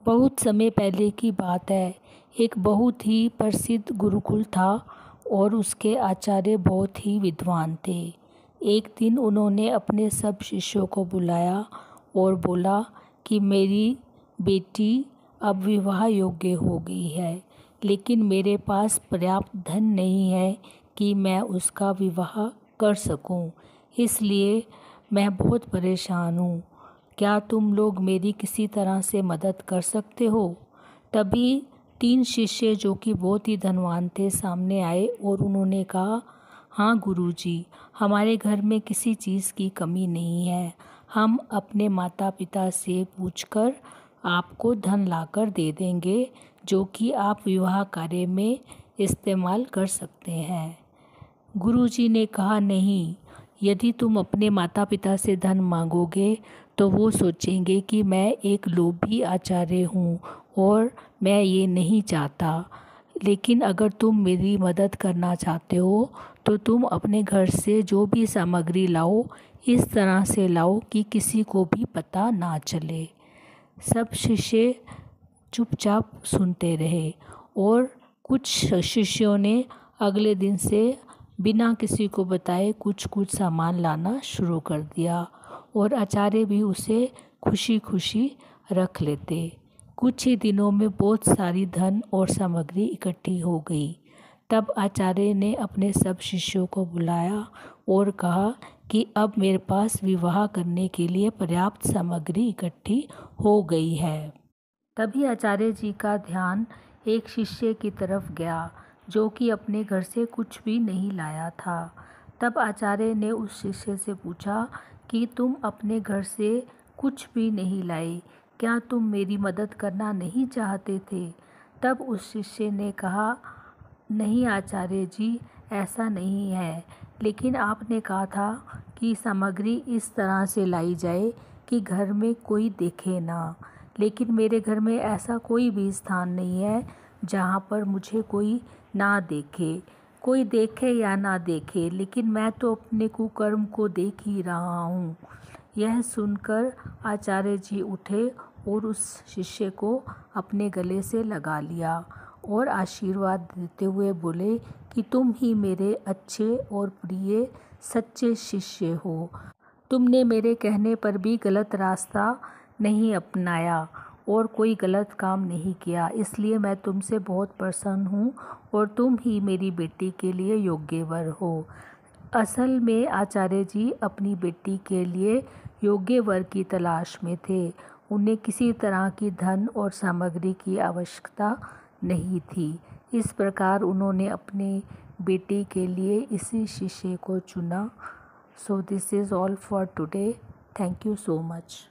बहुत समय पहले की बात है। एक बहुत ही प्रसिद्ध गुरुकुल था और उसके आचार्य बहुत ही विद्वान थे। एक दिन उन्होंने अपने सब शिष्यों को बुलाया और बोला कि मेरी बेटी अब विवाह योग्य हो गई है, लेकिन मेरे पास पर्याप्त धन नहीं है कि मैं उसका विवाह कर सकूं। इसलिए मैं बहुत परेशान हूँ। क्या तुम लोग मेरी किसी तरह से मदद कर सकते हो? तभी 3 शिष्य जो कि बहुत ही धनवान थे सामने आए और उन्होंने कहा, हाँ गुरुजी, हमारे घर में किसी चीज़ की कमी नहीं है। हम अपने माता पिता से पूछकर आपको धन लाकर दे देंगे, जो कि आप विवाह कार्य में इस्तेमाल कर सकते हैं। गुरुजी ने कहा, नहीं, यदि तुम अपने माता पिता से धन मांगोगे तो वो सोचेंगे कि मैं एक लोभी आचार्य हूँ और मैं ये नहीं चाहता। लेकिन अगर तुम मेरी मदद करना चाहते हो तो तुम अपने घर से जो भी सामग्री लाओ, इस तरह से लाओ कि किसी को भी पता ना चले। सब शिष्य चुपचाप सुनते रहे और कुछ शिष्यों ने अगले दिन से बिना किसी को बताए कुछ कुछ सामान लाना शुरू कर दिया और आचार्य भी उसे खुशी खुशी रख लेते। कुछ ही दिनों में बहुत सारी धन और सामग्री इकट्ठी हो गई। तब आचार्य ने अपने सब शिष्यों को बुलाया और कहा कि अब मेरे पास विवाह करने के लिए पर्याप्त सामग्री इकट्ठी हो गई है। तभी आचार्य जी का ध्यान एक शिष्य की तरफ गया जो कि अपने घर से कुछ भी नहीं लाया था। तब आचार्य ने उस शिष्य से पूछा कि तुम अपने घर से कुछ भी नहीं लाए, क्या तुम मेरी मदद करना नहीं चाहते थे? तब उस शिष्य ने कहा, नहीं आचार्य जी, ऐसा नहीं है, लेकिन आपने कहा था कि सामग्री इस तरह से लाई जाए कि घर में कोई देखे ना, लेकिन मेरे घर में ऐसा कोई भी स्थान नहीं है जहाँ पर मुझे कोई ना देखे। कोई देखे या ना देखे, लेकिन मैं तो अपने कुकर्म को देख ही रहा हूँ। यह सुनकर आचार्य जी उठे और उस शिष्य को अपने गले से लगा लिया और आशीर्वाद देते हुए बोले कि तुम ही मेरे अच्छे और प्रिय सच्चे शिष्य हो। तुमने मेरे कहने पर भी गलत रास्ता नहीं अपनाया और कोई गलत काम नहीं किया, इसलिए मैं तुमसे बहुत प्रसन्न हूँ और तुम ही मेरी बेटी के लिए योग्य वर हो। असल में आचार्य जी अपनी बेटी के लिए योग्य वर की तलाश में थे। उन्हें किसी तरह की धन और सामग्री की आवश्यकता नहीं थी। इस प्रकार उन्होंने अपनी बेटी के लिए इसी शिष्य को चुना। So this is all for today. Thank you so much.